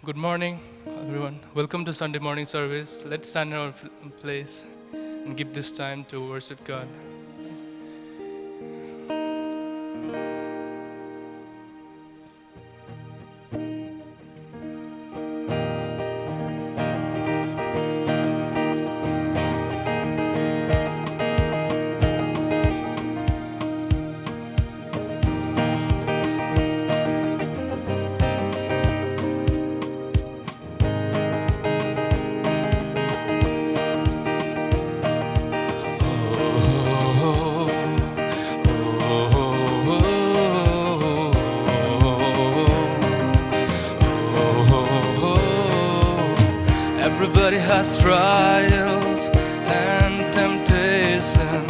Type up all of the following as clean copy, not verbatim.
Good morning, everyone. Welcome to Sunday morning service. Let's stand in our place and give this time to worship God. Everybody has trials and temptation.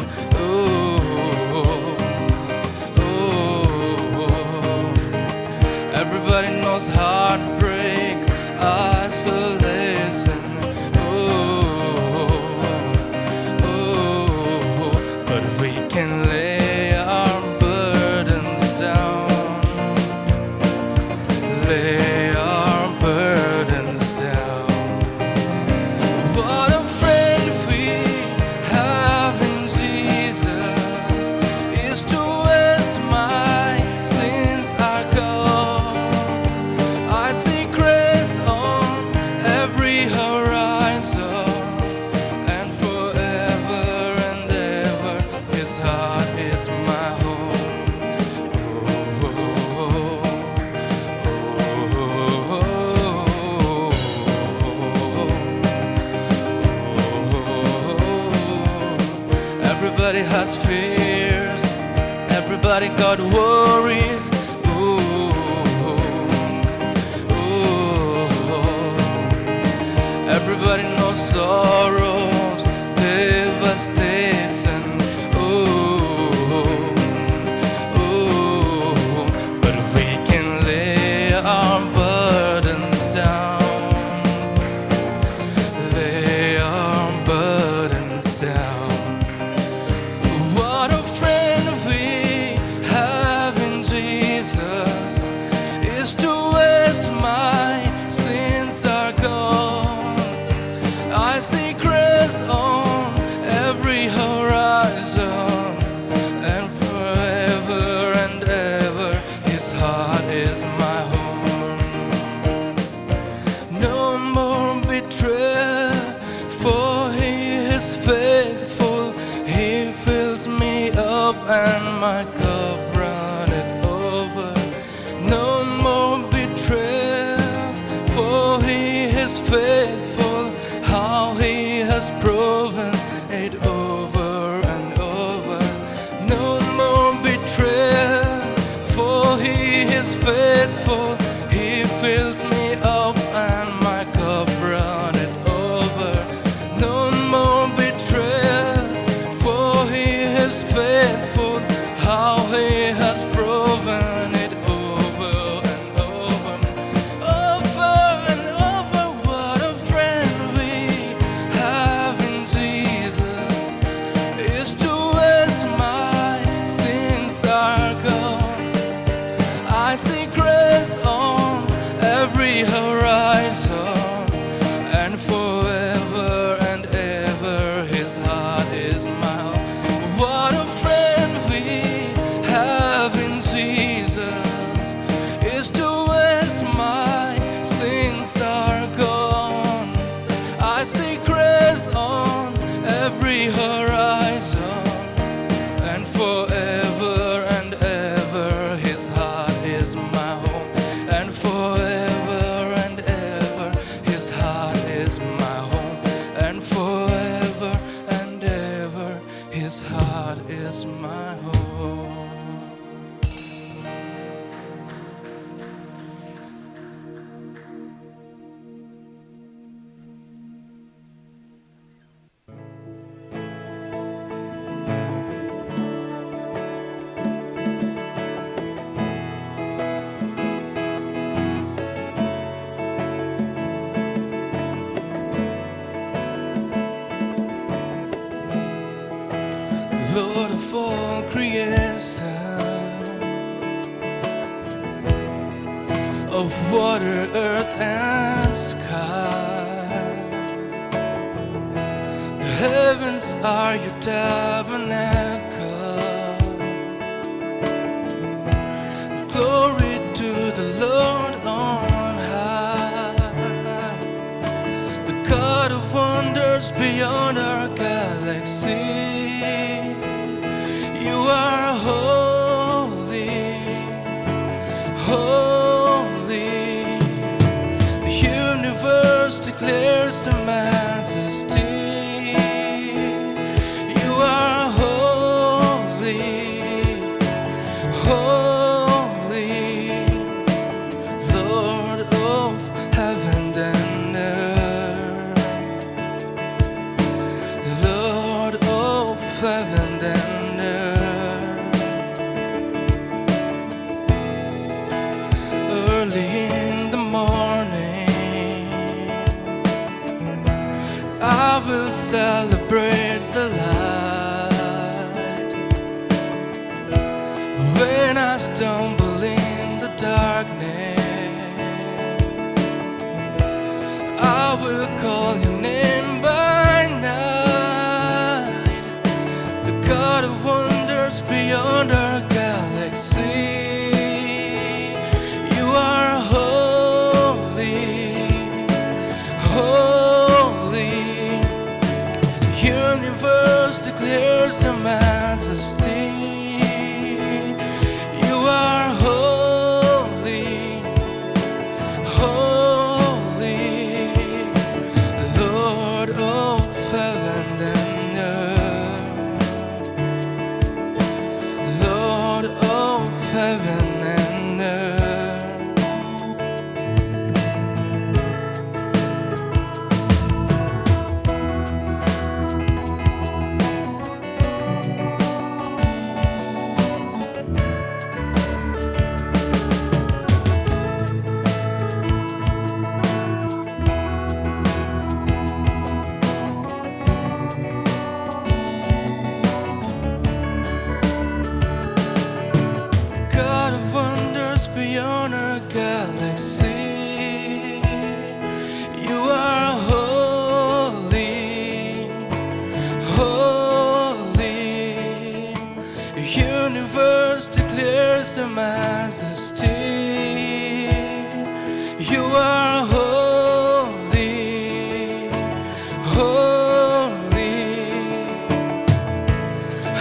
Everybody knows heartbreak, isolation. But we can lay our burdens down. Lay our burdens down. What a friend we have in Jesus, is to waste my sins are gone. I see grace on every horizon, and forever and ever His heart is my home. Everybody has fears, everybody got worries. Everybody knows sorrows, devastation. But we can lay our burdens down. Lay our burdens down. What a friend we have in Jesus, is to waste my sins are gone. I see grace on every horizon, and forever and ever His heart is my home. No more betrayal, for He is faithful. He fills me up and my cup runneth over. No more betrayals, for He is faithful. How He has proven it over and over. No more betrayal, for He is faithful. He fills me up and my cup runneth over. No more betrayal, for He is faithful. How He has proven it over and over. Over and over. What a friend we have in Jesus, is to waste my sins are gone. I see grace on every horizon, and forever and ever His heart is mine. What a friend we have in Jesus, is to waste my sins are gone. I see grace on every horizon, and forever and ever His heart is my home. And forever and ever His heart is my home. And forever and ever His heart is my home. Lord of all creation, of water, earth, and sky. The heavens are your tabernacle. Glory to the Lord on high, the God of wonders beyond our galaxy. You are holy, holy. The universe declares the majesty. You are holy, holy, Lord of heaven and earth, Lord of heaven and earth. Early in the morning, I will celebrate the light. When I stumble in the darkness, I will call your name by night. The God of wonders beyond our galaxy. You are holy, holy. The universe declares your majesty. You are holy, holy, Lord of heaven and earth, Lord of heaven and earth. God of wonders beyond our galaxy. You are holy, holy. Your universe declares the majesty. You are holy, holy.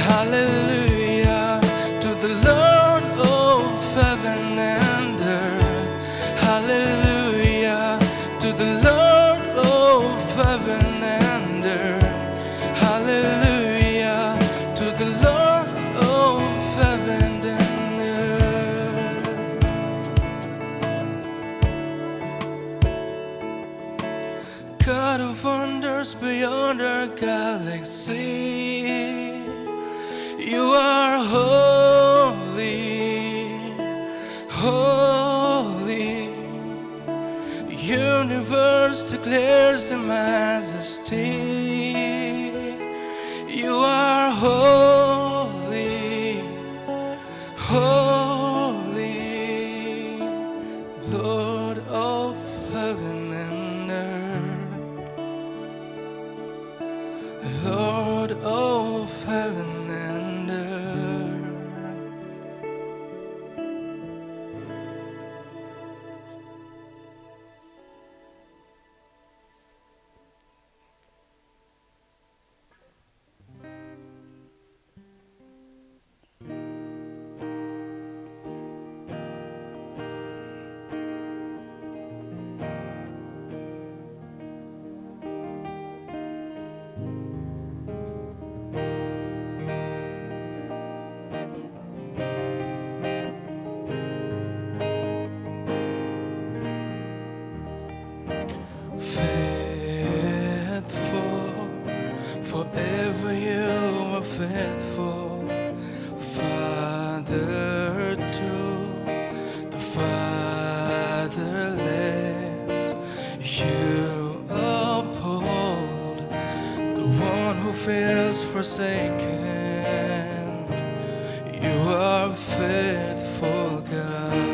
Hallelujah to the Lord of heaven and earth. Hallelujah to the Lord of heaven and earth. Hallelujah to the Lord of heaven and earth. God of wonders beyond our galaxy. You are holy, holy. The universe declares the majesty. You are holy, holy, Lord of heaven and earth, Lord of heaven and earth. Forever you are faithful, Father to the fatherless. You uphold the one who feels forsaken. You are faithful, God.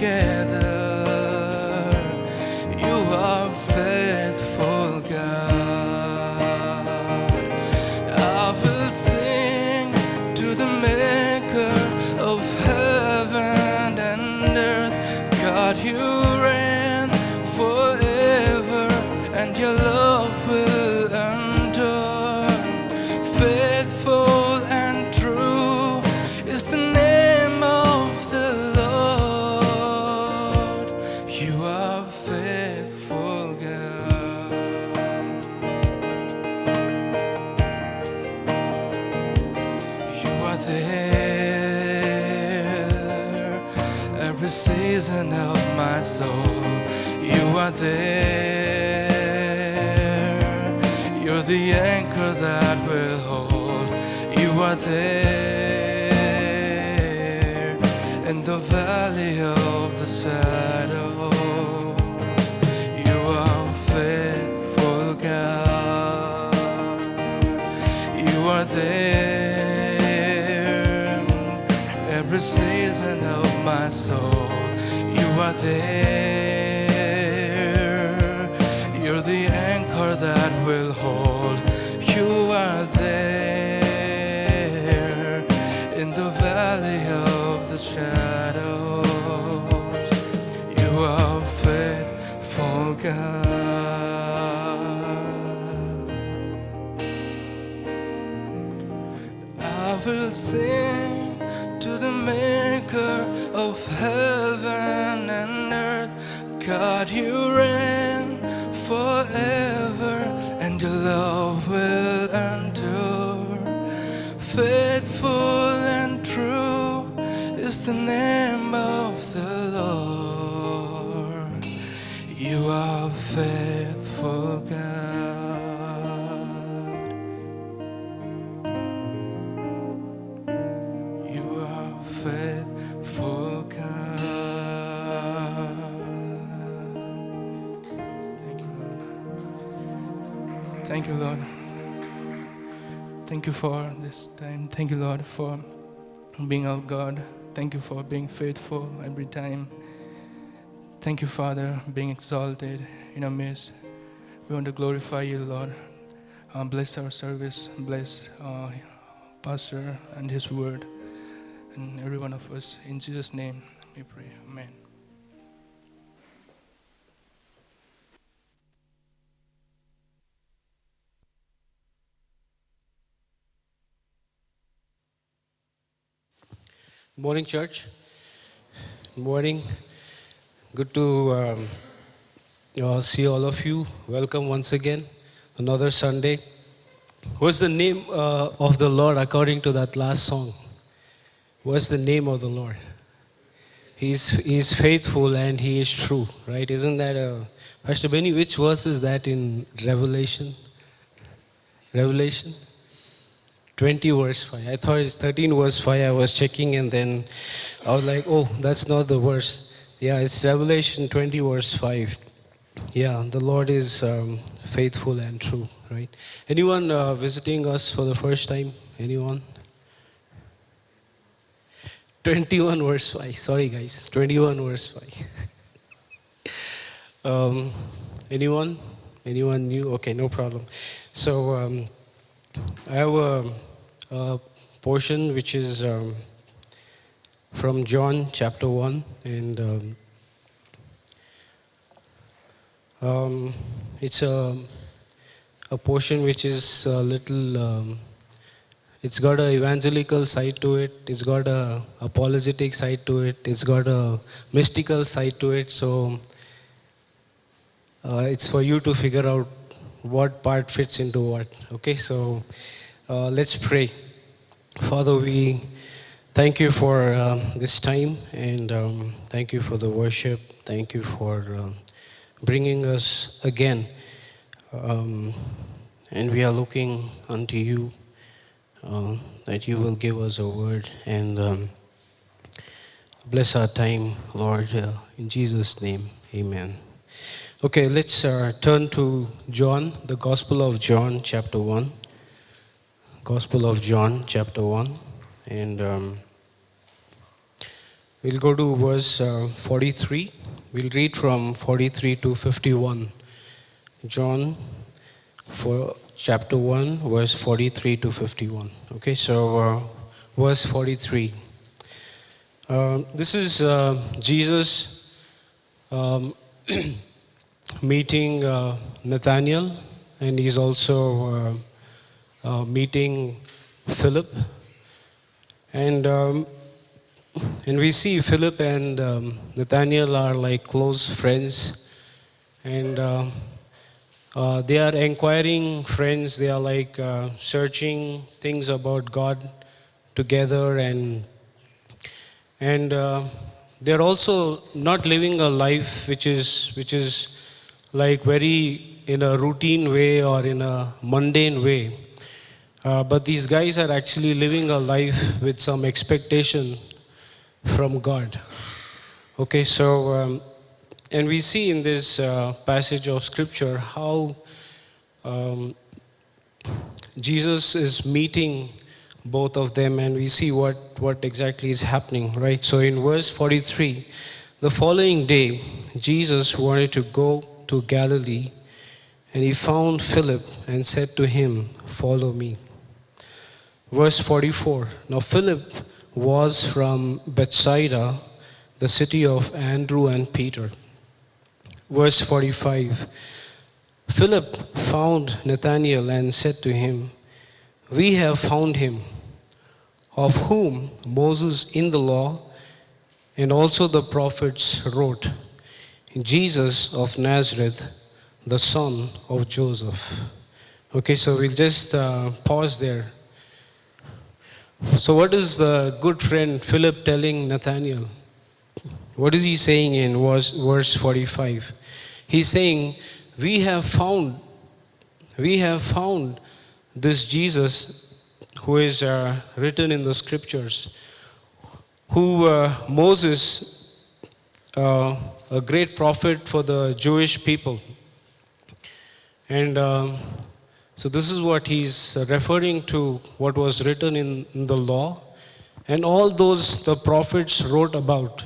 together. You are faithful, God. I will sing to the Maker of heaven and earth. God, you reign forever, and your love will endure. Faithful and true is the name of the Lord. You are faithful, God. You are there every season of my soul. You are there. You're the anchor that will hold. You are there in the valley of the shadow. You are faithful, God. You are there every season of my soul. You are there. You're the anchor that will hold. You are there in the valley of the shadows. You are faithful, God. I will sing to the Maker of heaven and earth. God, you reign forever, and your love will endure. Faithful and true is the name of the Lord. You are faithful, God. You are faithful, God. Thank you, Lord. Thank you, Lord. Thank you for this time. Thank you, Lord, for being our God. Thank you for being faithful every time. Thank you, Father, being exalted in our midst. We want to glorify you, Lord. Bless our service. Bless Pastor and his word. And every one of us. In Jesus' name we pray. Amen. Morning, church. Morning. Good to see all of you. Welcome once again. Another Sunday. What's the name of the Lord according to that last song? What's the name of the Lord? He's faithful and He is true, right? Isn't that Pastor Benny? Which verse is that in Revelation? Revelation 20 verse 5. I thought it's 13 verse 5. I was checking and then I was like, oh, that's not the verse. Yeah, it's Revelation 20 verse 5. Yeah, the Lord is faithful and true, right? Anyone visiting us for the first time? Anyone? 21 verse 5. Sorry, guys. 21 verse 5. Anyone? Anyone new? Okay, no problem. So, I have a portion which is from John chapter 1, and it's a portion which is a little, it's got an evangelical side to it, it's got a apologetic side to it, it's got a mystical side to it, so it's for you to figure out what part fits into what. Okay, so let's pray. Father, we thank you for this time, and thank you for the worship. Thank you for bringing us again, and we are looking unto you that you will give us a word and bless our time, Lord, in Jesus' name, amen. Okay, let's turn to John, the Gospel of John, chapter 1. Gospel of John, chapter 1. And We'll go to verse 43. We'll read from 43 to 51. John for chapter 1, verse 43 to 51. Okay, so verse 43. This is Jesus meeting Nathaniel, and he's also meeting Philip. And we see Philip and Nathaniel are like close friends, and they are inquiring friends. They are like searching things about God together, and they're also not living a life which is like very in a routine way or in a mundane way. But these guys are actually living a life with some expectation from God. Okay, so and we see in this passage of scripture how Jesus is meeting both of them, and we see what exactly is happening, right? So in verse 43, the following day, Jesus wanted to go to Galilee, and he found Philip and said to him, "Follow me." Verse 44, now Philip was from Bethsaida, the city of Andrew and Peter. Verse 45, Philip found Nathanael and said to him, "We have found him, of whom Moses in the law and also the prophets wrote, Jesus of Nazareth, the son of Joseph." Okay, so we'll just pause there. So what is the good friend Philip telling Nathanael? What is he saying in verse 45? He's saying, we have found this Jesus who is written in the scriptures, who Moses, a great prophet for the Jewish people. And so this is what he's referring to, what was written in the law and all those the prophets wrote about.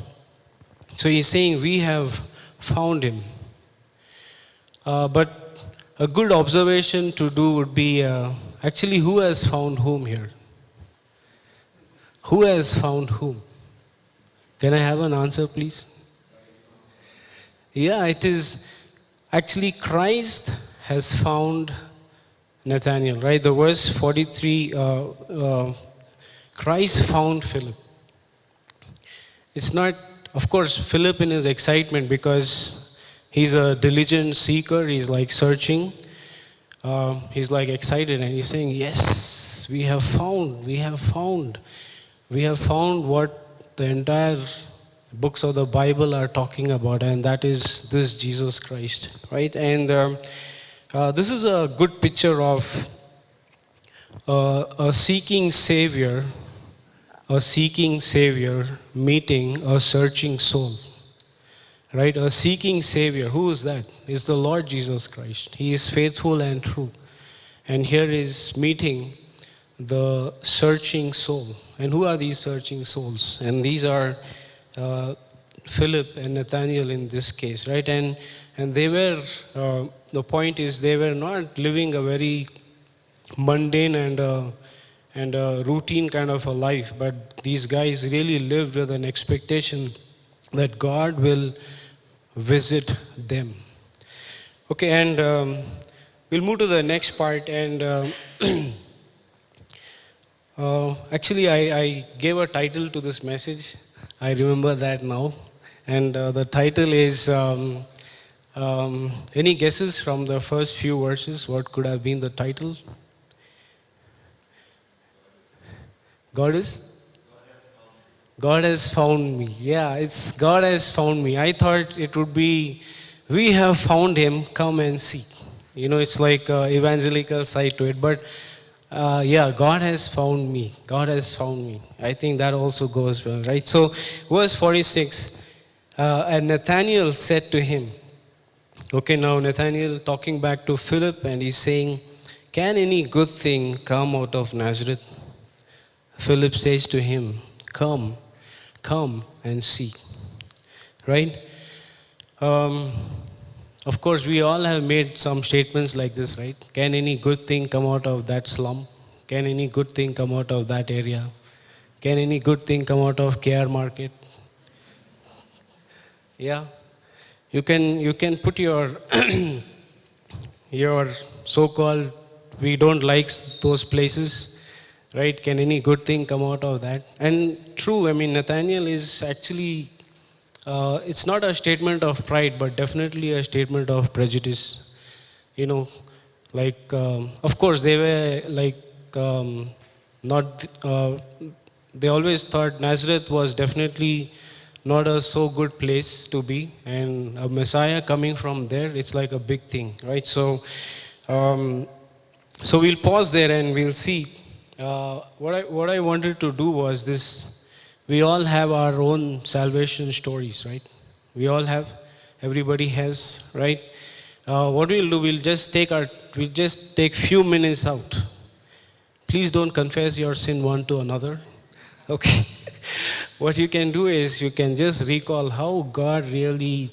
So he's saying we have found him. But a good observation to do would be actually who has found whom here? Who has found whom? Can I have an answer, please? Yeah, it is actually Christ has found Nathanael, right? The verse 43, Christ found Philip. It's not, of course, Philip in his excitement because he's a diligent seeker. He's like searching. He's like excited and he's saying, yes, we have found what the entire books of the Bible are talking about, and that is this Jesus Christ, right? And this is a good picture of a seeking Savior meeting a searching soul, right? A seeking Savior. Who is that? It's the Lord Jesus Christ. He is faithful and true. And here is meeting the searching soul. And who are these searching souls? And these are Philip and Nathanael in this case, right? And they were, the point is, they were not living a very mundane and a routine kind of a life, but these guys really lived with an expectation that God will visit them. Okay, and we'll move to the next part. And actually, I gave a title to this message. I remember that now. And the title is, any guesses from the first few verses? What could have been the title? God has found me. Yeah, it's God has found me. I thought it would be, we have found him, come and see. You know, it's like evangelical side to it. But yeah, God has found me. God has found me. I think that also goes well, right? So, verse 46, and Nathanael said to him, okay, now Nathanael talking back to Philip, and he's saying, can any good thing come out of Nazareth? Philip says to him, come Come and see. Right? Um, of course, we all have made some statements like this, right? Can any good thing come out of that slum? Can any good thing come out of that area? Can any good thing come out of KR Market? Yeah. You can put your your so-called, we don't like those places, right? Can any good thing come out of that? And true, I mean, Nathaniel is actually, it's not a statement of pride, but definitely a statement of prejudice. You know, like, of course, they were like, not, they always thought Nazareth was definitely not a so good place to be, and a Messiah coming from there, it's like a big thing, right? Um, so we'll pause there and we'll see. What I wanted to do was this: we all have our own salvation stories, right? We all have, everybody has, right? What we'll do, we'll just take few minutes out. Please don't confess your sin one to another. Okay. What you can do is you can just recall how God really,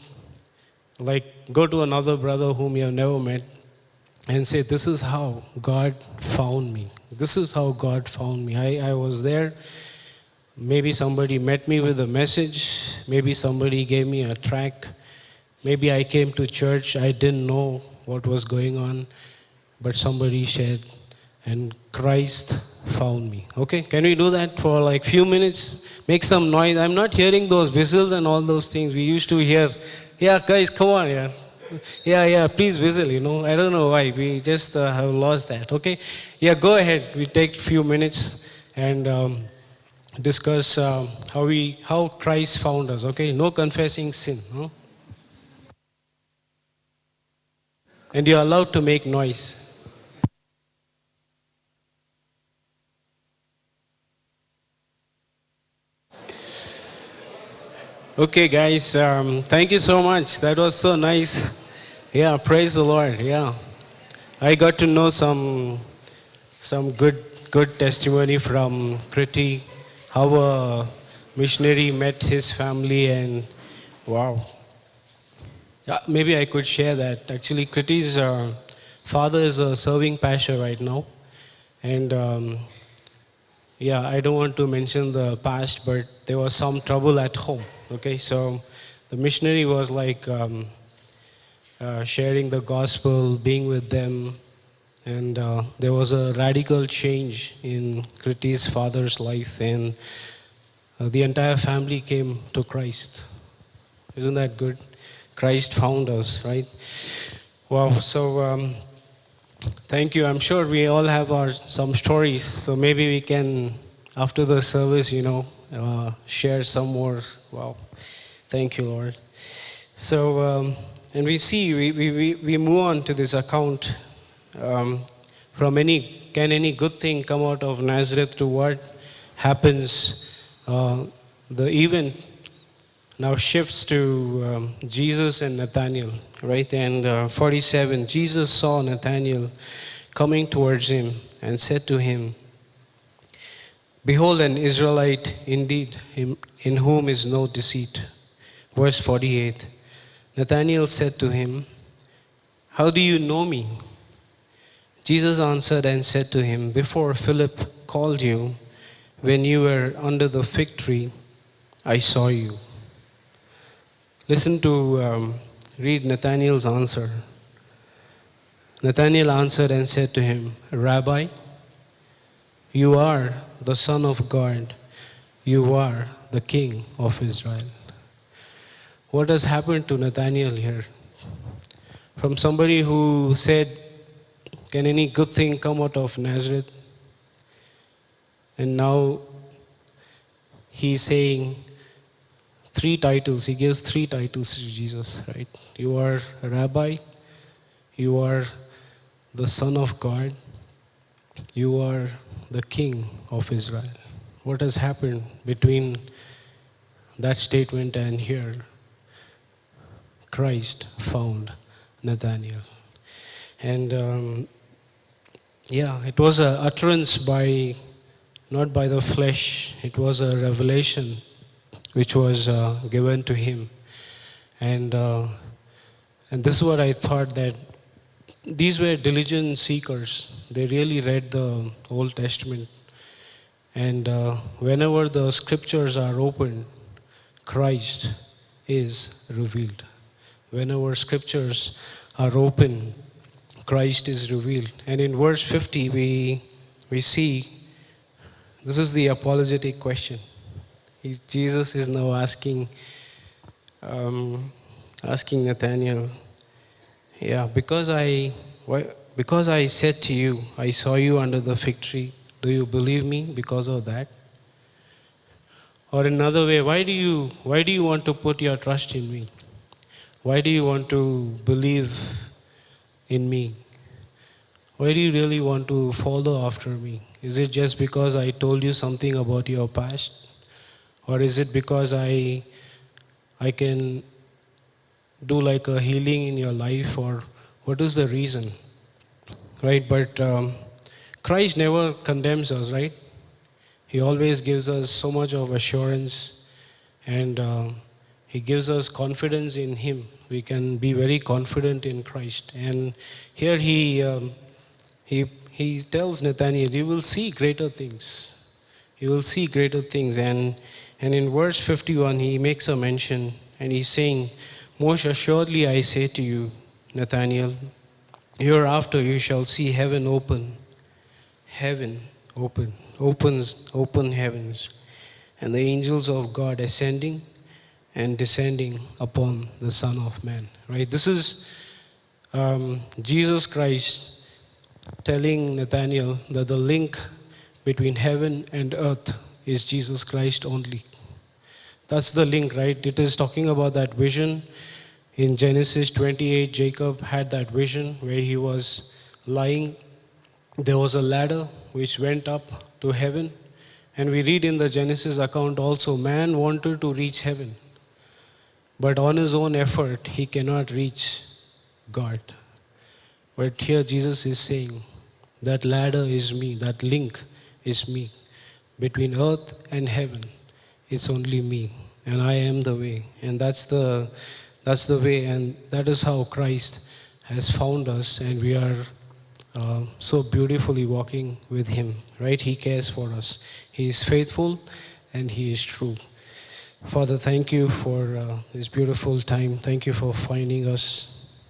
like, go to another brother whom you have never met and say, this is how God found me. This is how God found me. I was there. Maybe somebody met me with a message. Maybe somebody gave me a tract. Maybe I came to church. I didn't know what was going on, but somebody shared, and Christ found me. Okay, can we do that for like few minutes? Make some noise. I'm not hearing those whistles and all those things we used to hear. Yeah, guys, come on, yeah. Yeah, please whistle, I don't know why. We just have lost that, okay? Yeah, go ahead. We take few minutes and discuss how Christ found us, okay? No confessing sin, no? And you're allowed to make noise. Okay, guys, thank you so much. That was so nice. Yeah, praise the Lord. Yeah, I got to know some good testimony from Kriti, how a missionary met his family, and wow. Yeah, maybe I could share that. Actually, Kriti's father is a serving pastor right now, and yeah, I don't want to mention the past, but there was some trouble at home. Okay, so the missionary was like sharing the gospel, being with them, and there was a radical change in Kriti's father's life, and the entire family came to Christ. Isn't that good? Christ found us, right? Wow. So thank you. I'm sure we all have some stories, so maybe we can, after the service, share some more. Wow. Thank you, Lord. So, and we see, we move on to this account. Can any good thing come out of Nazareth, to what happens? The event now shifts to Jesus and Nathanael, right? And 47, Jesus saw Nathanael coming towards him and said to him, behold, an Israelite indeed, in whom is no deceit. Verse 48, Nathanael said to him, how do you know me? Jesus answered and said to him, before Philip called you, when you were under the fig tree, I saw you. Listen to, read Nathanael's answer. Nathanael answered and said to him, Rabbi, you are the Son of God. You are the King of Israel. What has happened to Nathanael here? From somebody who said, can any good thing come out of Nazareth? And now he's saying three titles. He gives three titles to Jesus, right? You are a rabbi. You are the Son of God. You are the King of Israel. What has happened between that statement and here? Christ found Nathanael. And it was an utterance not by the flesh. It was a revelation which was given to him. And, and this is what I thought, that these were diligent seekers. They really read the Old Testament. And whenever the scriptures are opened, Christ is revealed. Whenever scriptures are open, Christ is revealed. And in verse 50, we see this is the apologetic question. Jesus is now asking Nathanael, because I said to you, I saw you under the fig tree, do you believe me because of that? Or another way, why do you want to put your trust in me? Why do you want to believe in me? Why do you really want to follow after me? Is it just because I told you something about your past? Or is it because I can do like a healing in your life? Or what is the reason? Right? But Christ never condemns us, right? He always gives us so much of assurance, and He gives us confidence in Him. We can be very confident in Christ. And here He tells Nathanael, you will see greater things. You will see greater things. And in verse 51, He makes a mention, and He's saying, most assuredly I say to you, Nathanael, hereafter you shall see heaven open. Heaven open. Open heavens. And the angels of God ascending and descending upon the Son of Man. Right? This is Jesus Christ telling Nathanael that the link between heaven and earth is Jesus Christ only. That's the link, right? It is talking about that vision. In Genesis 28, Jacob had that vision where he was lying. There was a ladder which went up to heaven. And we read in the Genesis account also, man wanted to reach heaven. But on his own effort, he cannot reach God. But here Jesus is saying, that ladder is me, that link is me. Between earth and heaven, it's only me. And I am the way. And that's the way, and that is how Christ has found us, and we are so beautifully walking with Him, right? He cares for us. He is faithful and He is true. Father, thank you for this beautiful time. Thank you for finding us.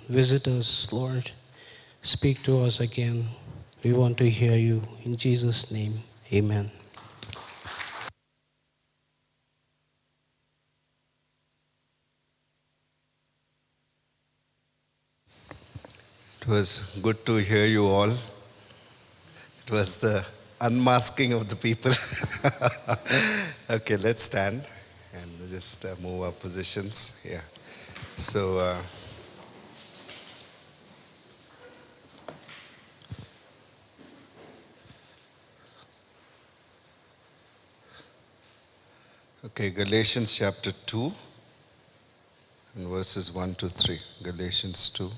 Visit us, Lord. Speak to us again. We want to hear you. In Jesus' name, amen. It was good to hear you all. It was the unmasking of the people. Okay, let's stand and just move our positions. Yeah. So, okay, Galatians chapter 2 and verses 1 to 3. Galatians 2.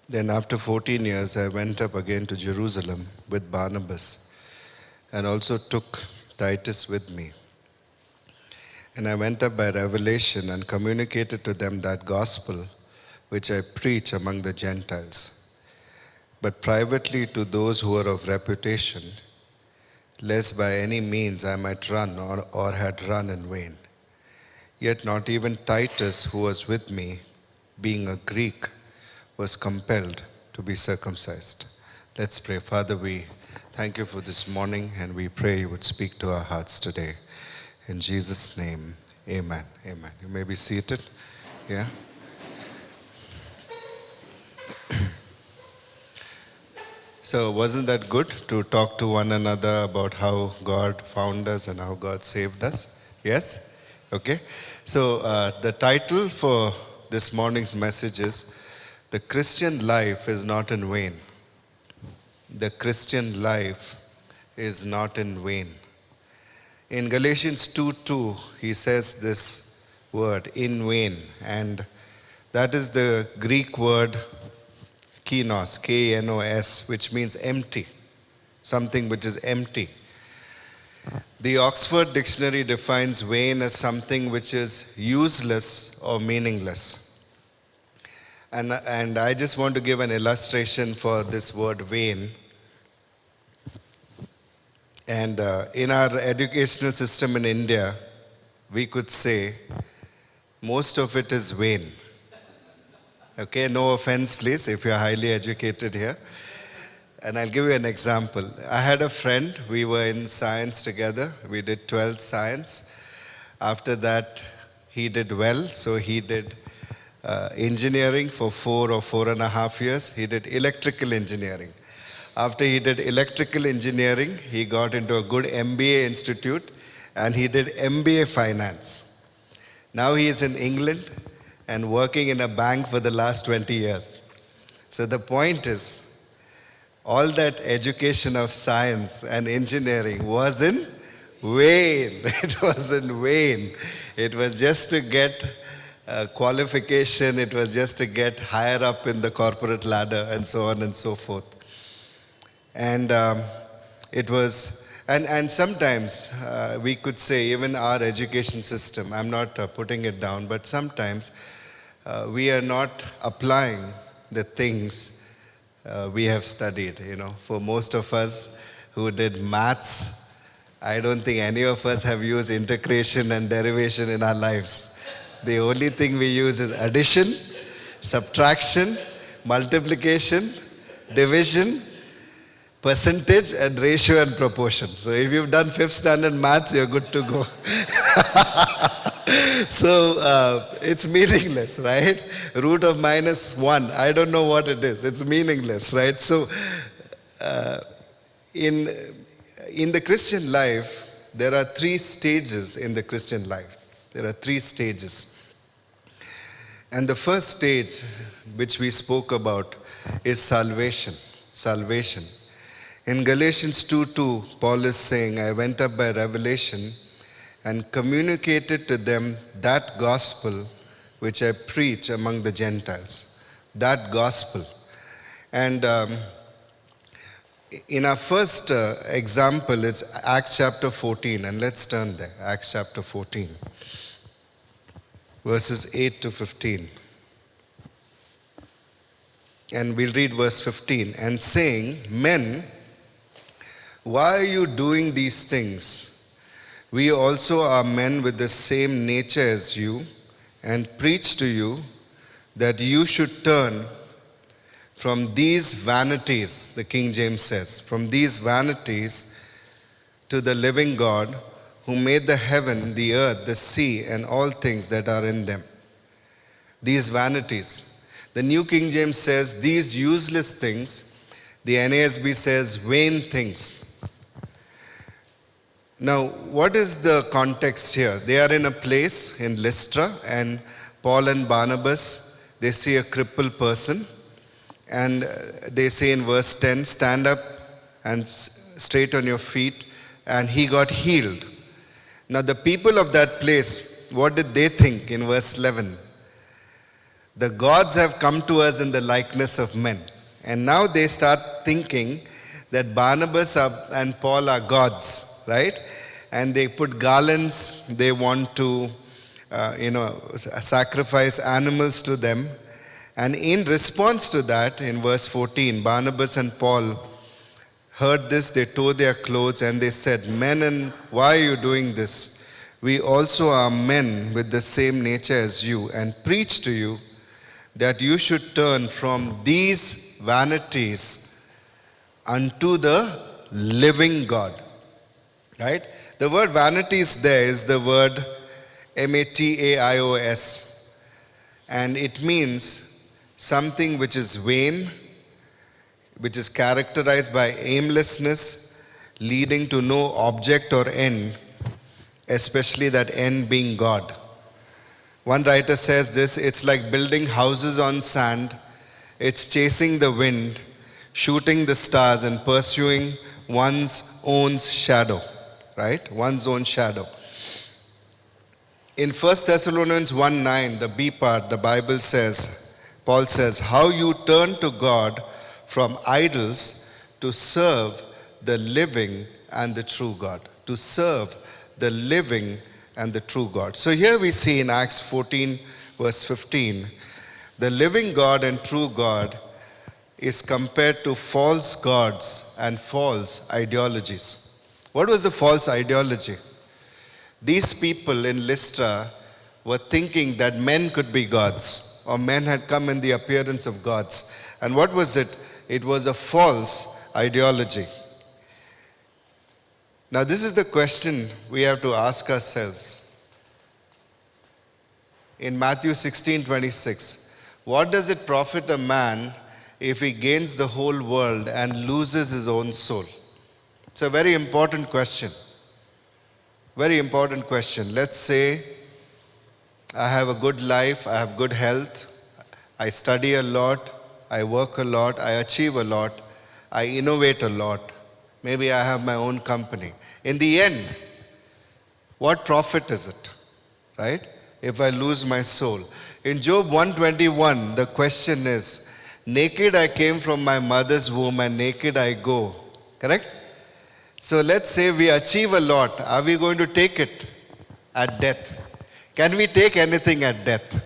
Then after 14 years, I went up again to Jerusalem with Barnabas and also took Titus with me. And I went up by revelation and communicated to them that gospel which I preach among the Gentiles, but privately to those who are of reputation, lest by any means I might run or had run in vain. Yet not even Titus, who was with me, being a Greek, was compelled to be circumcised. Let's pray. Father, we thank you for this morning, and we pray you would speak to our hearts today. In Jesus' name, amen. Amen. You may be seated. Yeah. So wasn't that good to talk to one another about how God found us and how God saved us? Yes? Okay. So the title for this morning's message is The Christian Life is Not in Vain. The Christian life is not in vain. In Galatians 2:2, he says this word, in vain. And that is the Greek word kenos, K-N-O-S, which means empty. Something which is empty. The Oxford Dictionary defines vain as something which is useless or meaningless. And I just want to give an illustration for this word vain. And in our educational system in India, we could say most of it is vain. Okay, no offense, please, if you're highly educated here. And I'll give you an example. I had a friend, we were in science together. We did 12th science. After that, he did well, so he did engineering for 4 or 4.5 years. He did electrical engineering. After he did electrical engineering, he got into a good MBA institute and he did MBA finance. Now he is in England and working in a bank for the last 20 years. So the point is, all that education of science and engineering was in vain. It was in vain. It was just to get qualification, it was just to get higher up in the corporate ladder and so on and so forth. And it was, and sometimes we could say even our education system, I'm not putting it down, but sometimes we are not applying the things we have studied. You know, for most of us who did maths, I don't think any of us have used integration and derivation in our lives. The only thing we use is addition, subtraction, multiplication, division, percentage, and ratio and proportion. So if you've done 5th standard maths, you're good to go. So it's meaningless, right? Root of -1, I don't know what it is. It's meaningless, right? So in the Christian life, there are 3 stages in the Christian life. There are 3 stages. And the first stage, which we spoke about, is salvation. Salvation. In Galatians 2:2, Paul is saying, I went up by revelation and communicated to them that gospel which I preach among the Gentiles. That gospel. And in our first example, it's Acts chapter 14. And let's turn there. Acts chapter 14. Verses 8 to 15. And we'll read verse 15. And saying, men, why are you doing these things? We also are men with the same nature as you, and preach to you that you should turn from these vanities, the King James says, from these vanities to the living God, who made the heaven, the earth, the sea, and all things that are in them. These vanities. The New King James says, these useless things. The NASB says, vain things. Now, what is the context here? They are in a place in Lystra, and Paul and Barnabas, they see a crippled person, and they say in verse 10, stand up and straight on your feet, and he got healed. Now, the people of that place, what did they think in verse 11? The gods have come to us in the likeness of men. And now they start thinking that Barnabas and Paul are gods, right? And they put garlands, they want to, sacrifice animals to them. And in response to that, in verse 14, Barnabas and Paul heard this, they tore their clothes and they said, men, and why are you doing this? We also are men with the same nature as you, and preach to you that you should turn from these vanities unto the living God. Right? The word vanities there is the word mataios, and it means something which is vain, which is characterized by aimlessness, leading to no object or end, especially that end being God. One writer says this, it's like building houses on sand, it's chasing the wind, shooting the stars and pursuing one's own shadow, right? One's own shadow. In 1 Thessalonians 1:9, the B part, the Bible says, Paul says, how you turn to God from idols to serve the living and the true God. To serve the living and the true God. So here we see in Acts 14 verse 15, the living God and true God is compared to false gods and false ideologies. What was the false ideology? These people in Lystra were thinking that men could be gods, or men had come in the appearance of gods. And what was it? It was a false ideology. Now, this is the question we have to ask ourselves. In Matthew 16:26, what does it profit a man if he gains the whole world and loses his own soul? It's a very important question. Very important question. Let's say I have a good life, I have good health, I study a lot, I work a lot, I achieve a lot, I innovate a lot. Maybe I have my own company. In the end, what profit is it, right? If I lose my soul. In Job 121, the question is, naked I came from my mother's womb and naked I go. Correct? So let's say we achieve a lot. Are we going to take it at death? Can we take anything at death?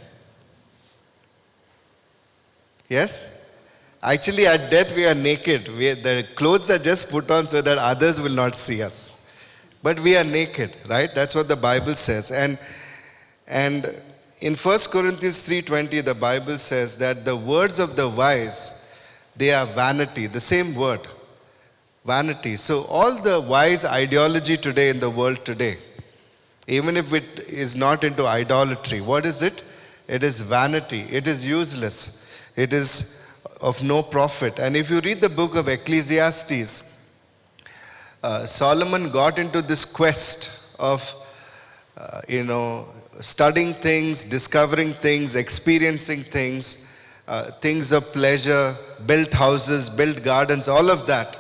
Yes? Actually, at death we are naked. The clothes are just put on so that others will not see us. But we are naked, right? That's what the Bible says. And in 1 Corinthians 3:20, the Bible says that the words of the wise, they are vanity. The same word, vanity. So all the wise ideology today in the world today, even if it is not into idolatry, what is it? It is vanity. It is useless. It is of no profit. And if you read the book of Ecclesiastes, Solomon got into this quest of, studying things, discovering things, experiencing things, things of pleasure, built houses, built gardens, all of that.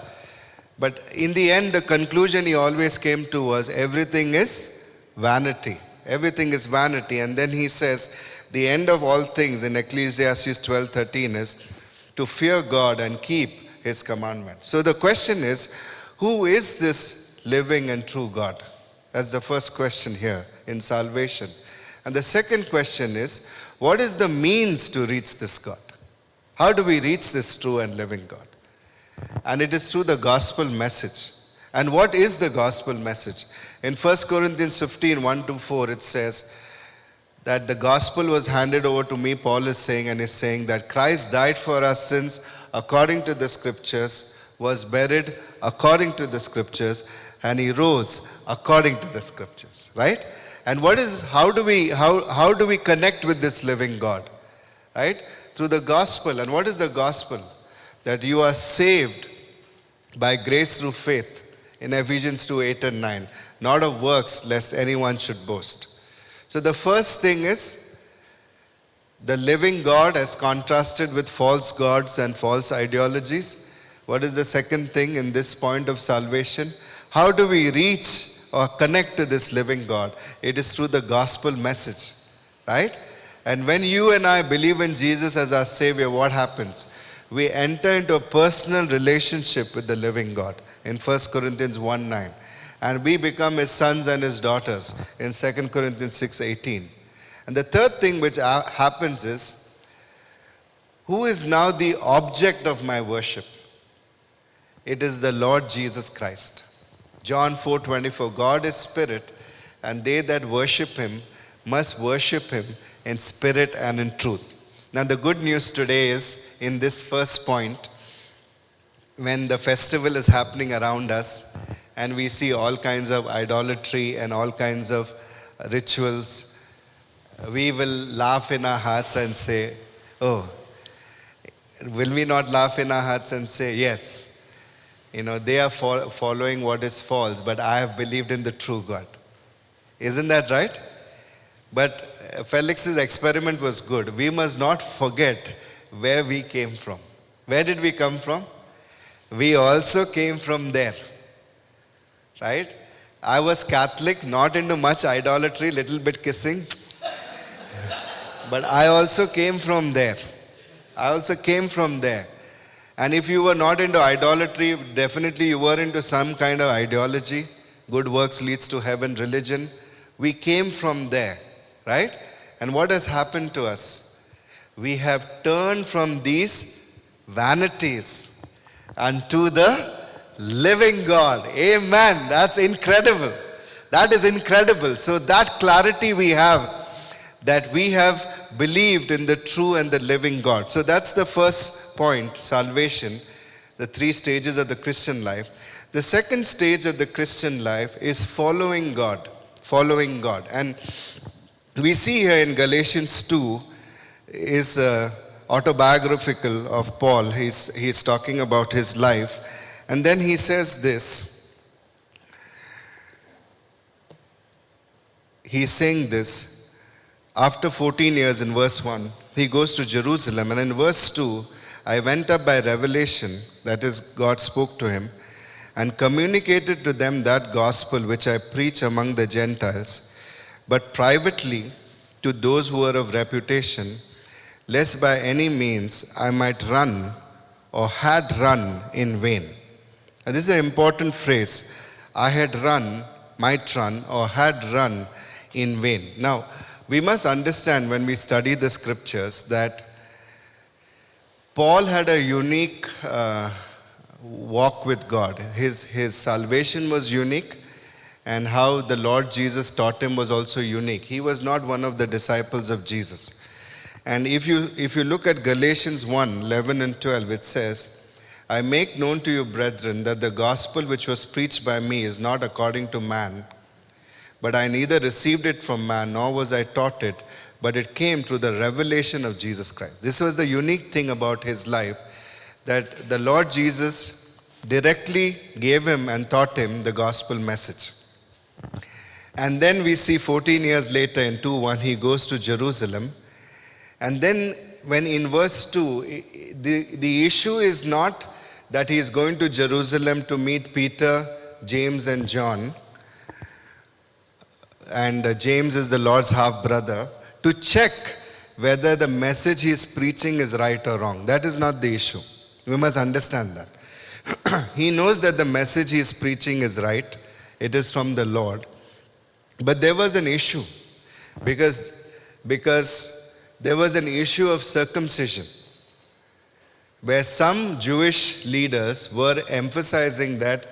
But in the end, the conclusion he always came to was everything is vanity. Everything is vanity. And then he says, the end of all things in Ecclesiastes 12:13 is to fear God and keep his commandments. So the question is, who is this living and true God? That's the first question here in salvation. And the second question is, what is the means to reach this God? How do we reach this true and living God? And it is through the gospel message. And what is the gospel message? In 1 Corinthians 15:1-4, it says that the gospel was handed over to me, Paul is saying, and is saying that Christ died for our sins according to the scriptures, was buried according to the scriptures, and he rose according to the scriptures, right? And how do we connect with this living God? Right? Through the gospel. And what is the gospel? That you are saved by grace through faith in Ephesians 2:8-9, not of works, lest anyone should boast. So the first thing is the living God as contrasted with false gods and false ideologies. What is the second thing in this point of salvation? How do we reach or connect to this living God? It is through the gospel message, right? And when you and I believe in Jesus as our Savior, what happens? We enter into a personal relationship with the living God in 1 Corinthians 1:9. And we become his sons and his daughters in 2 Corinthians 6:18. And the third thing which happens is, who is now the object of my worship? It is the Lord Jesus Christ. John 4:24, God is spirit, and they that worship him must worship him in spirit and in truth. Now the good news today is, in this first point, when the festival is happening around us, and we see all kinds of idolatry and all kinds of rituals, we will laugh in our hearts and say, oh, will we not laugh in our hearts and say, yes, they are following what is false, but I have believed in the true God. Isn't that right? But Felix's experiment was good. We must not forget where we came from. Where did we come from? We also came from there. Right? I was Catholic, not into much idolatry, little bit kissing. But I also came from there. I also came from there. And if you were not into idolatry, definitely you were into some kind of ideology. Good works leads to heaven, religion. We came from there, right? And what has happened to us? We have turned from these vanities unto the living God. Amen. That's incredible. That is incredible. So that clarity we have, that we have believed in the true and the living God. So that's the first point, salvation, the 3 stages of the Christian life. The second stage of the Christian life is following God. Following God. And we see here in Galatians 2 is autobiographical of Paul. He's talking about his life. And then he says this. He's saying this. After 14 years in verse 1, he goes to Jerusalem. And in verse 2, I went up by revelation, that is, God spoke to him, and communicated to them that gospel which I preach among the Gentiles, but privately to those who are of reputation, lest by any means I might run or had run in vain. And this is an important phrase. I had run, might run, or had run in vain. Now, we must understand when we study the scriptures that Paul had a unique walk with God. His salvation was unique, and how the Lord Jesus taught him was also unique. He was not one of the disciples of Jesus. And if you look at Galatians 1, 11 and 12, it says, I make known to you, brethren, that the gospel which was preached by me is not according to man, but I neither received it from man, nor was I taught it, but it came through the revelation of Jesus Christ. This was the unique thing about his life, that the Lord Jesus directly gave him and taught him the gospel message. And then we see 14 years later in 2:1, he goes to Jerusalem. And then when in verse 2, the issue is not that he is going to Jerusalem to meet Peter, James and John. And James is the Lord's half-brother, to check whether the message he is preaching is right or wrong. That is not the issue. We must understand that. He knows that the message he is preaching is right. It is from the Lord. But there was an issue, because there was an issue of circumcision, where some Jewish leaders were emphasizing that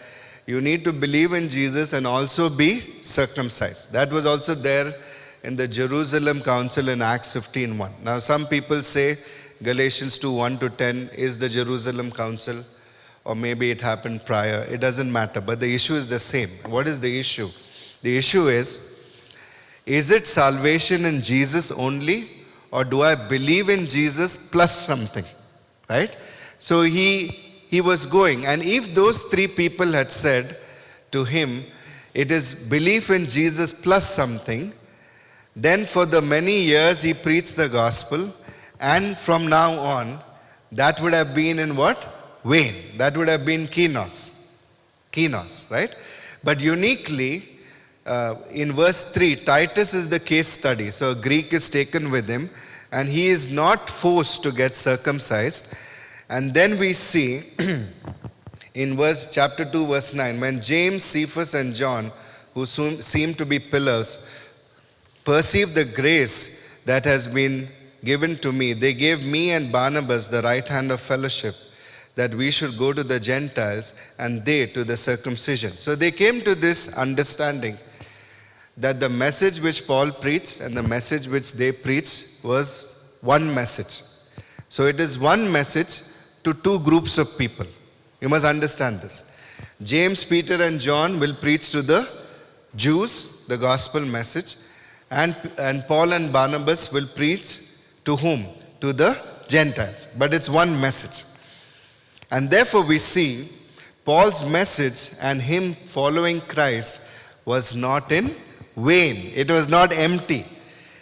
you need to believe in Jesus and also be circumcised. That was also there in the Jerusalem Council in Acts 15:1. Now some people say Galatians 2:1 to 10 is the Jerusalem Council, or maybe it happened prior. It doesn't matter, but the issue is the same. What is the issue? The issue is it salvation in Jesus only, or do I believe in Jesus plus something? Right? So he was going, and if those 3 people had said to him, it is belief in Jesus plus something, then for the many years he preached the gospel, and from now on, that would have been in what? Vain. That would have been kinos. Kinos, right? But uniquely, in verse 3, Titus is the case study. So Greek is taken with him, and he is not forced to get circumcised. And then we see in chapter 2, verse 9, when James, Cephas, and John, who seem to be pillars, perceived the grace that has been given to me, they gave me and Barnabas the right hand of fellowship, that we should go to the Gentiles and they to the circumcision. So they came to this understanding that the message which Paul preached and the message which they preached was one message. So it is one message to 2 groups of people. You must understand this. James, Peter, and John will preach to the Jews the gospel message, and Paul and Barnabas will preach to whom? To the Gentiles. But it's one message. And therefore we see Paul's message and him following Christ was not in vain. It was not empty.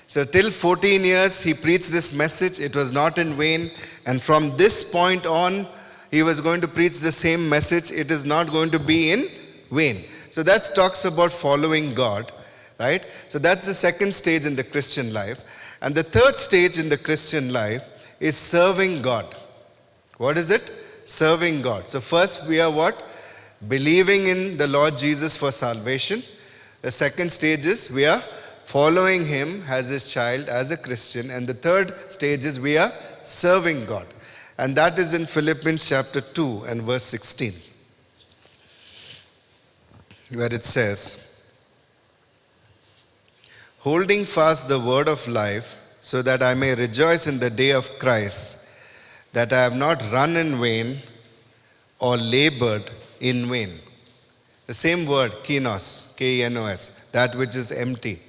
So till 14 years, he preached this message. It was not in vain. And from this point on, he was going to preach the same message. It is not going to be in vain. So that talks about following God, right? So that's the second stage in the Christian life. And the third stage in the Christian life is serving God. What is it? Serving God. So first we are what? Believing in the Lord Jesus for salvation. The second stage is we are following him as his child, as a Christian. And the third stage is we are serving God. And that is in Philippians chapter 2 and verse 16, where it says, holding fast the word of life, so that I may rejoice in the day of Christ, that I have not run in vain or labored in vain. The same word, kenos, K-E-N-O-S, that which is empty.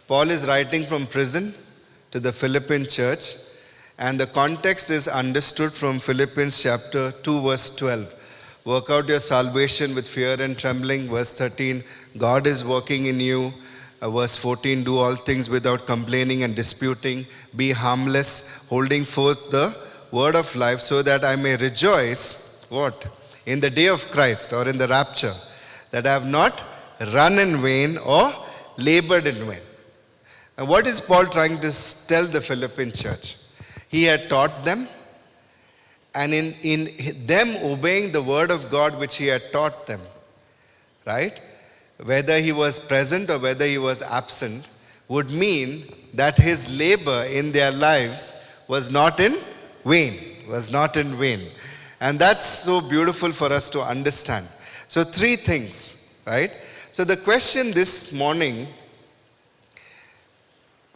Paul is writing from prison to the Philippian church, and the context is understood from Philippians chapter 2 verse 12. Work out your salvation with fear and trembling. Verse 13, God is working in you. Verse 14, do all things without complaining and disputing. Be harmless, holding forth the word of life, so that I may rejoice, what? In the day of Christ, or in the rapture, that I have not run in vain or labored in vain. And what is Paul trying to tell the Philippian church? He had taught them, and in them obeying the word of God which he had taught them, right? Whether he was present or whether he was absent, would mean that his labor in their lives was not in vain, And that's so beautiful for us to understand. So three things, right? So the question this morning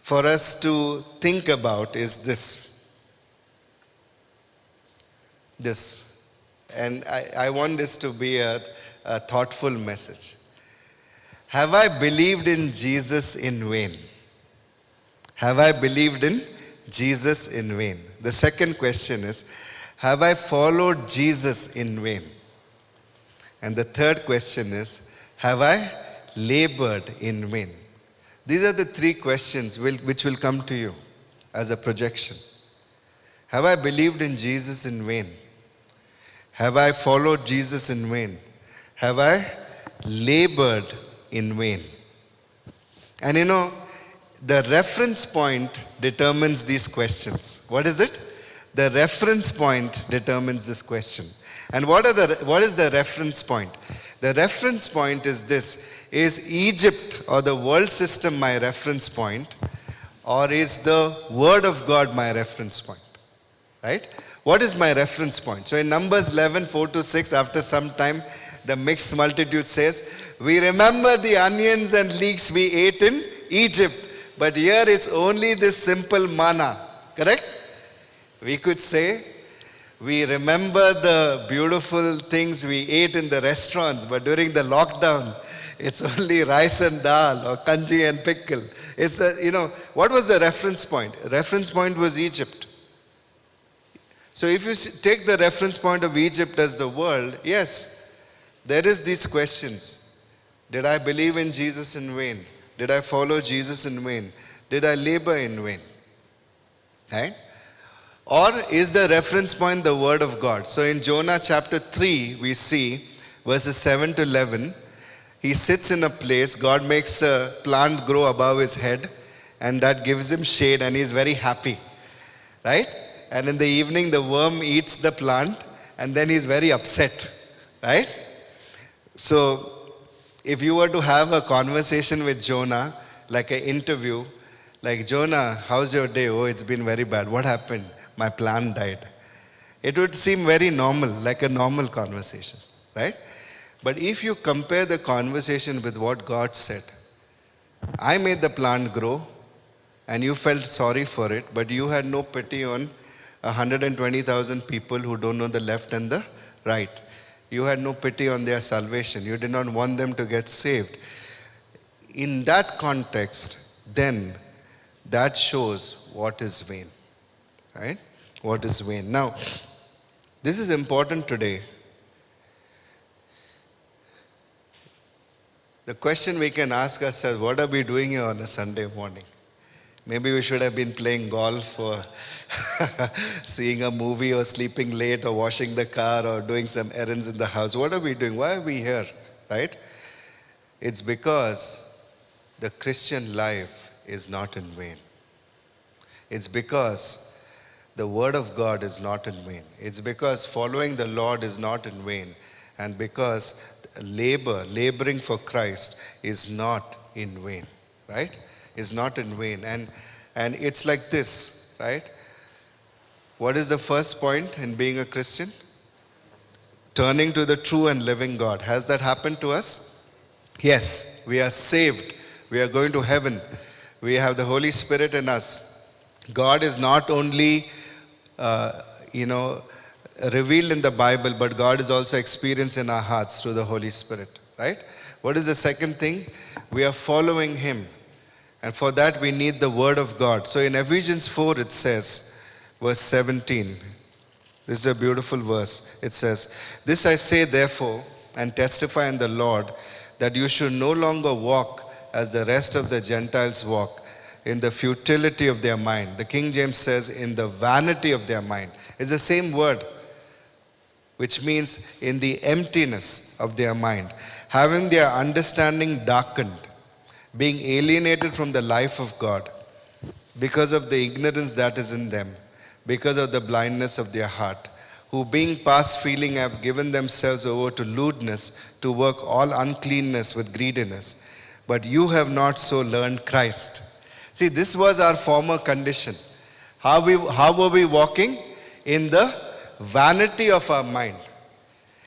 for us to think about is this. And I want this to be a thoughtful message. Have I believed in Jesus in vain? Have I believed in Jesus in vain? The second question is, have I followed Jesus in vain? And the third question is, have I labored in vain? These are the three questions which will come to you as a projection. Have I believed in Jesus in vain? Have I followed Jesus in vain? Have I labored in vain? And the reference point determines these questions. What is it? The reference point determines this question. And what is the reference point? The reference point is this. Is Egypt or the world system my reference point? Or is the Word of God my reference point? Right? What is my reference point? So in Numbers 11, 4-6, after some time, the mixed multitude says, we remember the onions and leeks we ate in Egypt, but here it's only this simple manna. Correct? We could say, we remember the beautiful things we ate in the restaurants, but during the lockdown, it's only rice and dal or kanji and pickle. It's what was the reference point? Reference point was Egypt. So if you take the reference point of Egypt as the world, yes, there is these questions. Did I believe in Jesus in vain? Did I follow Jesus in vain? Did I labor in vain? Right? Or is the reference point the Word of God? So in Jonah chapter 3, we see verses 7-11, he sits in a place, God makes a plant grow above his head, and that gives him shade, and he's very happy. Right? And in the evening, the worm eats the plant, and then he's very upset. Right? So, if you were to have a conversation with Jonah, like an interview, like, Jonah, how's your day? Oh, it's been very bad. What happened? My plant died. It would seem very normal, like a normal conversation. Right? But if you compare the conversation with what God said, I made the plant grow, and you felt sorry for it, but you had no pity on 120,000 people who don't know the left and the right. You had no pity on their salvation. You did not want them to get saved. In that context, then, that shows what is vain. Right? What is vain. Now, this is important today. the question we can ask ourselves, what are we doing here on a Sunday morning? Maybe we should have been playing golf or seeing a movie or sleeping late or washing the car or doing some errands in the house. What are we doing? Why are we here? Right? It's because the Christian life is not in vain. It's because the Word of God is not in vain. It's because following the Lord is not in vain. And because laboring for Christ is not in vain. Right? Is not in vain. And it's like this, right? What is the first point in being a Christian? Turning to the true and living God. Has that happened to us? Yes, we are saved. We are going to heaven. We have the Holy Spirit in us. God is not only, revealed in the Bible, but God is also experienced in our hearts through the Holy Spirit, right? What is the second thing? We are following Him. And for that we need the Word of God. So in Ephesians 4 it says, verse 17, this is a beautiful verse. It says, "This I say therefore and testify in the Lord, that you should no longer walk as the rest of the Gentiles walk, in the futility of their mind." The King James says, in the vanity of their mind. It's the same word, which means in the emptiness of their mind, having their understanding darkened, being alienated from the life of God because of the ignorance that is in them, because of the blindness of their heart, who being past feeling have given themselves over to lewdness, to work all uncleanness with greediness. But you have not so learned Christ. See, this was our former condition. How were we walking? In the vanity of our mind.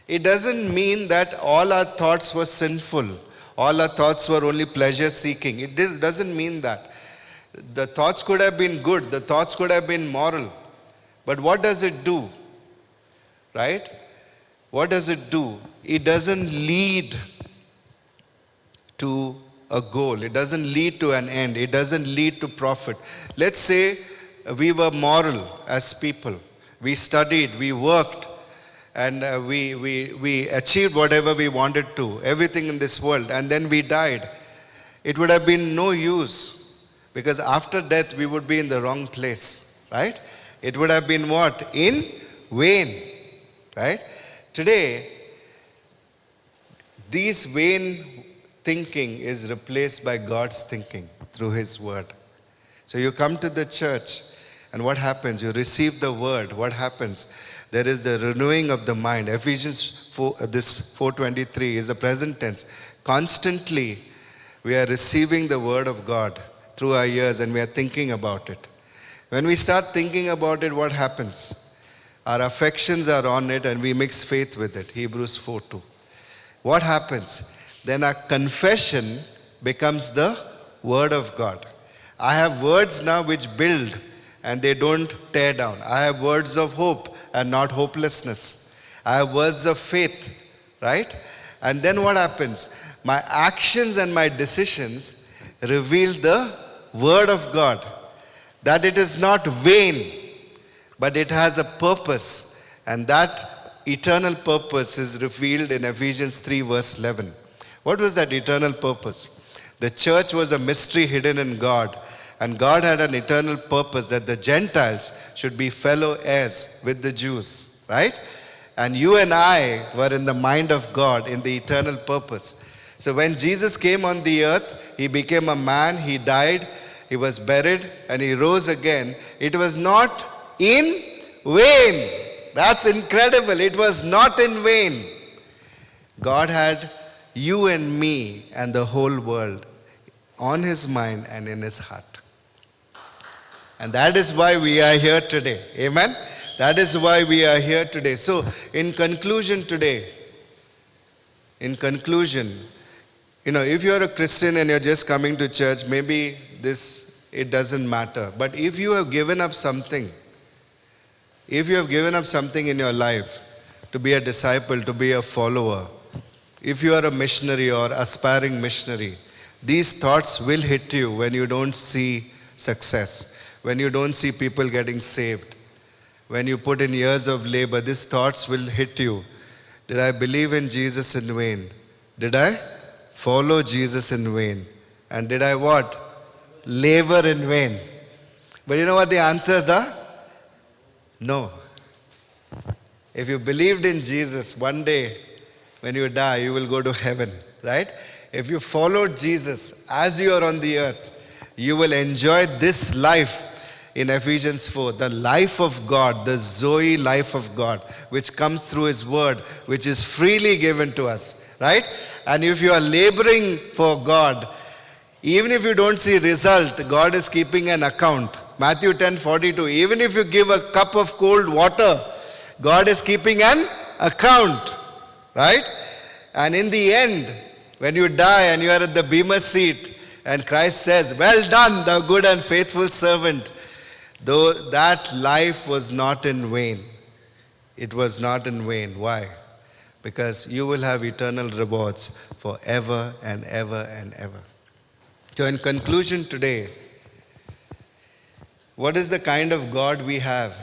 It doesn't mean that all our thoughts were sinful. All our thoughts were only pleasure seeking. It doesn't mean that. The thoughts could have been good. The thoughts could have been moral. But what does it do? Right? What does it do? It doesn't lead to a goal. It doesn't lead to an end. It doesn't lead to profit. Let's say we were moral as people. We studied, we worked, and we achieved whatever we wanted to, everything in this world, and then we died. It would have been no use, because after death we would be in the wrong place, right? It would have been what? In vain, right? Today, this vain thinking is replaced by God's thinking through His Word. So you come to the church, and what happens? You receive the Word. What happens? There is the renewing of the mind. Ephesians 4, this 4:23 is the present tense. Constantly, we are receiving the Word of God through our ears, and we are thinking about it. When we start thinking about it, what happens? Our affections are on it, and we mix faith with it. Hebrews 4:2. What happens? Then our confession becomes the Word of God. I have words now which build, and they don't tear down. I have words of hope and not hopelessness. I have words of faith, right? And then what happens? My actions and my decisions reveal the Word of God. That it is not vain, but it has a purpose. And that eternal purpose is revealed in Ephesians 3 verse 11. What was that eternal purpose? The church was a mystery hidden in God. And God had an eternal purpose that the Gentiles should be fellow heirs with the Jews, right? And you and I were in the mind of God in the eternal purpose. So when Jesus came on the earth, He became a man, He died, He was buried, and He rose again. It was not in vain. That's incredible. It was not in vain. God had you and me and the whole world on His mind and in His heart. And that is why we are here today. Amen? That is why we are here today. So, in conclusion today, if you are a Christian and you're just coming to church, maybe it doesn't matter. But if you have given up something, in your life to be a disciple, to be a follower, if you are a missionary or aspiring missionary, these thoughts will hit you when you don't see success. When you don't see people getting saved, when you put in years of labor, these thoughts will hit you. Did I believe in Jesus in vain? Did I? follow Jesus in vain? And did I what? Labor in vain. But you know what the answers are? No. If you believed in Jesus, one day when you die, you will go to heaven, right? If you followed Jesus as you are on the earth, you will enjoy this life in Ephesians 4, the life of God, the Zoe life of God, which comes through His Word, which is freely given to us, right? And if you are laboring for God, even if you don't see result, God is keeping an account. Matthew 10:42, even if you give a cup of cold water, God is keeping an account, right? And in the end, when you die and you are at the bema seat, and Christ says, well done, thou good and faithful servant, though that life was not in vain. It was not in vain. Why? Because you will have eternal rewards forever and ever and ever. So in conclusion today, what is the kind of God we have?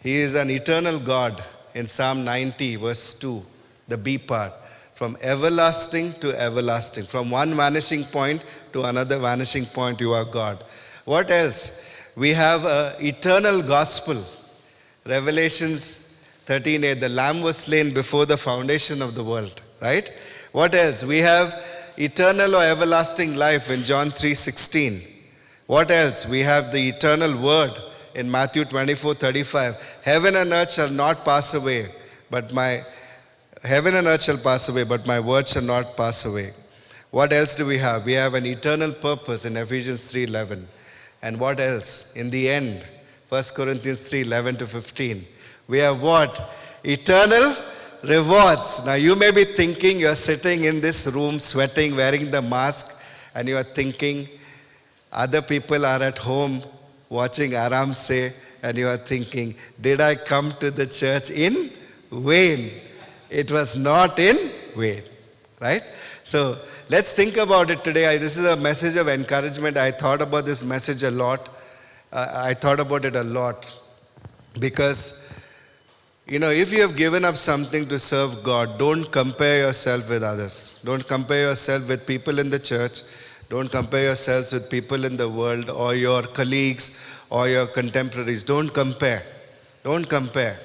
He is an eternal God in Psalm 90 verse 2, the B part. From everlasting to everlasting. From one vanishing point to another vanishing point, you are God. What else? We have an eternal gospel. Revelations 13:8, the Lamb was slain before the foundation of the world. Right? What else? We have eternal or everlasting life in John 3:16. What else? We have the eternal word in Matthew 24:35. Heaven and earth shall not pass away, Heaven and earth shall pass away, but my word shall not pass away. What else do we have? We have an eternal purpose in Ephesians 3:11. And what else? In the end, 1 Corinthians 3:11-15. We have what? Eternal rewards. Now you may be thinking, you're sitting in this room sweating, wearing the mask, and you are thinking, other people are at home watching Aram say, and you are thinking, did I come to the church in vain? It was not in vain, right? So let's think about it today. This is a message of encouragement. I thought about this message a lot. I thought about it a lot because, if you have given up something to serve God, don't compare yourself with others. Don't compare yourself with people in the church. Don't compare yourselves with people in the world or your colleagues or your contemporaries. Don't compare. Don't compare.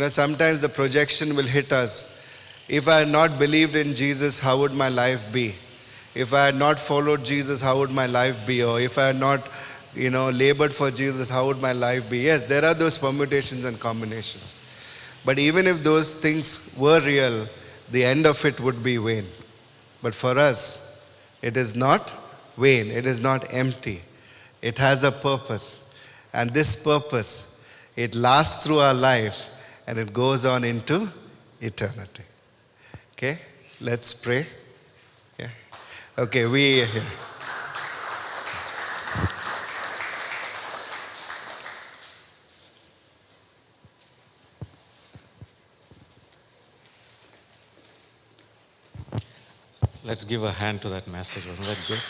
Sometimes the projection will hit us. If I had not believed in Jesus, how would my life be? If I had not followed Jesus, how would my life be? Or if I had not, labored for Jesus, how would my life be? Yes, there are those permutations and combinations. But even if those things were real, the end of it would be vain. But for us, it is not vain. It is not empty. It has a purpose. And this purpose, it lasts through our life and it goes on into eternity. Okay, let's pray. Yeah. Okay, Let's give a hand to that message. Wasn't that good?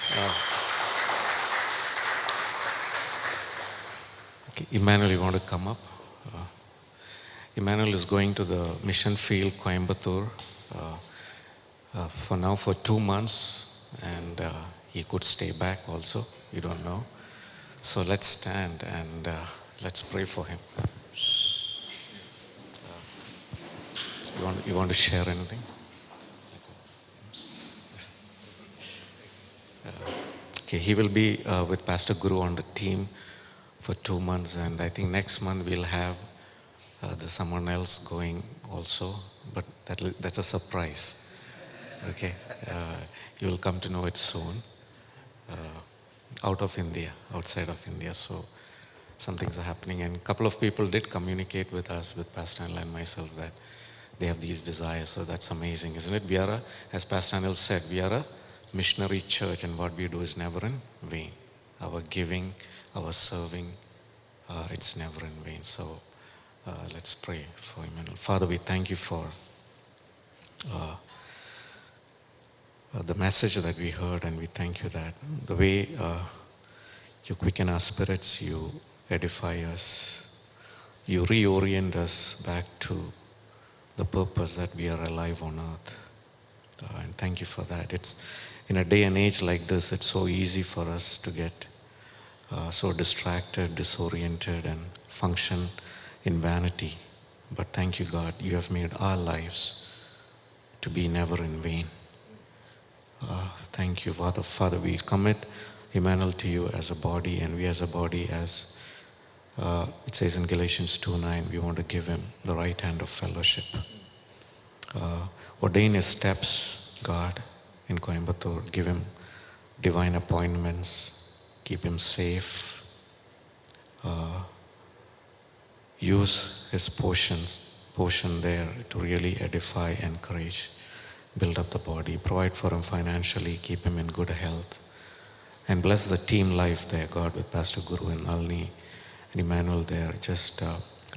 Okay, Emmanuel, you want to come up? Emmanuel is going to the mission field, Coimbatore, for 2 months, and he could stay back also. You don't know. So let's stand and let's pray for him. You want to share anything? Okay, he will be with Pastor Guru on the team for 2 months, and I think next month we'll have there's someone else going also, but that's a surprise. Okay, you will come to know it soon. Outside of India, so some things are happening, and a couple of people did communicate with us, with Pastor Anil and myself, that they have these desires. So that's amazing, isn't it? We are as Pastor Anil said, we are a missionary church, and what we do is never in vain. Our giving, our serving, it's never in vain. So let's pray for Emmanuel. Father, we thank you for the message that we heard, and we thank you that the way you quicken our spirits, you edify us, you reorient us back to the purpose that we are alive on earth. And thank you for that. It's in a day and age like this, it's so easy for us to get so distracted, disoriented, and function in vanity. But thank you, God, you have made our lives to be never in vain. Thank you, Father. Father, we commit Emmanuel to you as a body, and we as a body, as it says in Galatians 2:9, we want to give him the right hand of fellowship. Ordain his steps, God, in Coimbatore. Give him divine appointments. Keep him safe. Use his portion there to really edify, encourage, build up the body. Provide for him financially. Keep him in good health. And bless the team life there, God, with Pastor Guru and Nalini and Emmanuel there. Just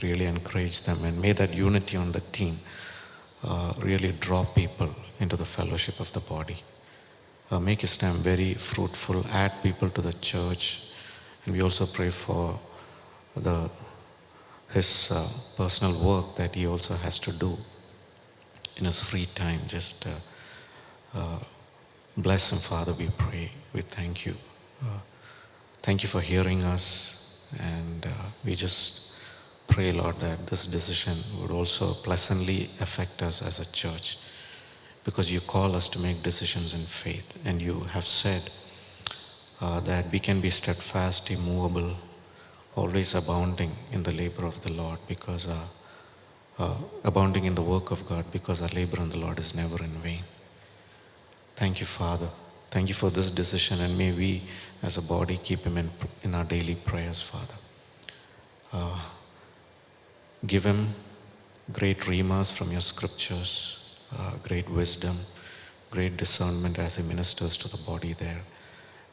really encourage them. And may that unity on the team really draw people into the fellowship of the body. Make his time very fruitful. Add people to the church. And we also pray for his personal work that he also has to do in his free time. Just bless him, Father, we pray. We thank you. Thank you for hearing us. And we just pray, Lord, that this decision would also pleasantly affect us as a church, because you call us to make decisions in faith. And you have said that we can be steadfast, immovable, always abounding in the labor of the Lord, because abounding in the work of God, because our labor in the Lord is never in vain. Thank you, Father. Thank you for this decision, and may we as a body keep him in our daily prayers, Father. Give him great remas from your scriptures, great wisdom, great discernment as he ministers to the body there,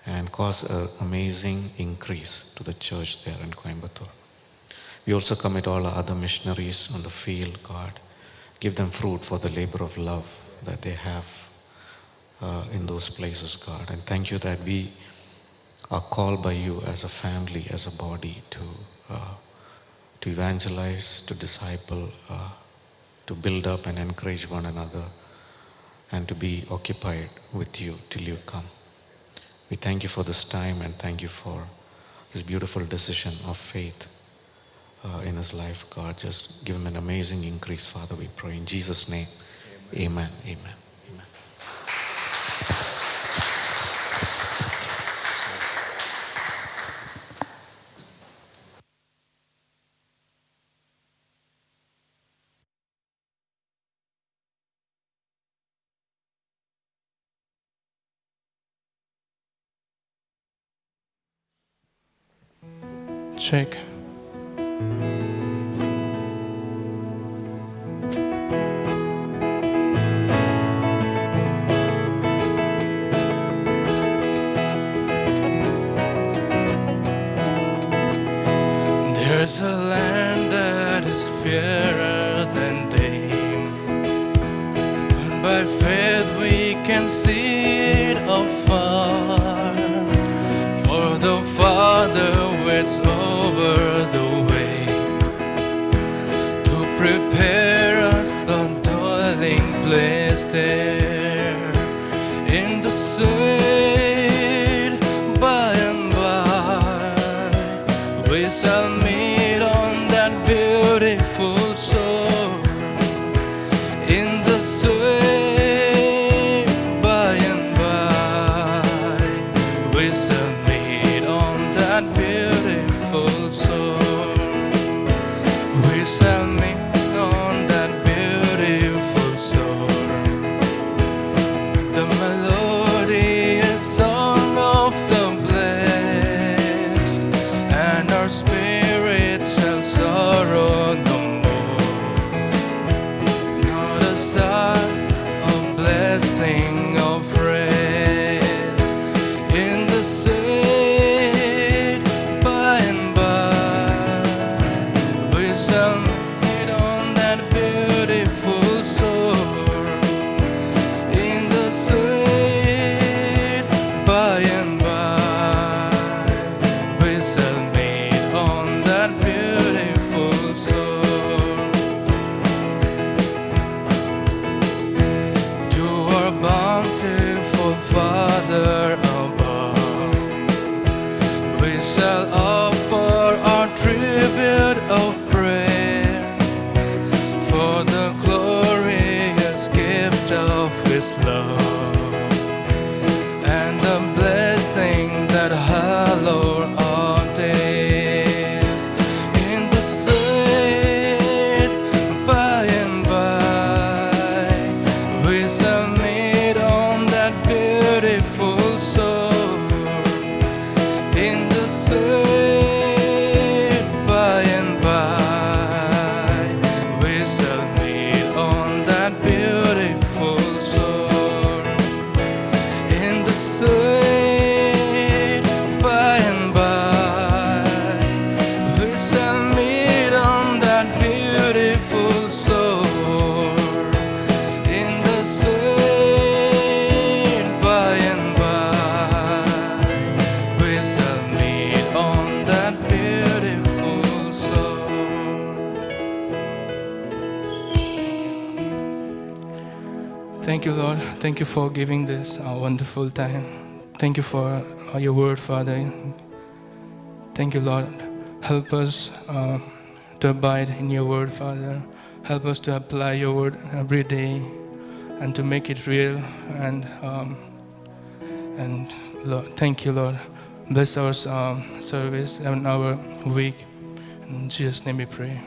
and cause an amazing increase to the church there in Coimbatore. We also commit all our other missionaries on the field, God. Give them fruit for the labor of love that they have in those places, God. And thank you that we are called by you as a family, as a body, to evangelize, to disciple, to build up and encourage one another, and to be occupied with you till you come. We thank you for this time, and thank you for this beautiful decision of faith in his life, God. Just give him an amazing increase, Father, we pray. In Jesus' name, amen. Amen. Amen. Check. There's a land that is fairer than day, but by faith we can see it afar. For the Father waits over the way to prepare us a dwelling place there in the sweet by and by. We shall meet on that beautiful shore in the sweet by and by. We shall meet on that beautiful shore. We shall meet on that beautiful shore. taste of His love and the blessing that hallow our days. In the sweet by and by, we shall meet on that beautiful shore. In the sweet by and by, we shall meet on that beautiful shore. In the sweet by and by, we shall meet on that beautiful shore. In the sweet by and by, we shall meet on that beautiful shore. Thank you, Lord. Thank you for giving this wonderful time. Thank you for your word, Father. Thank you, Lord. Help us to abide in your word, Father. Help us to apply your word every day and to make it real. And Lord, thank you, Lord. Bless our service and our week. In Jesus' name we pray.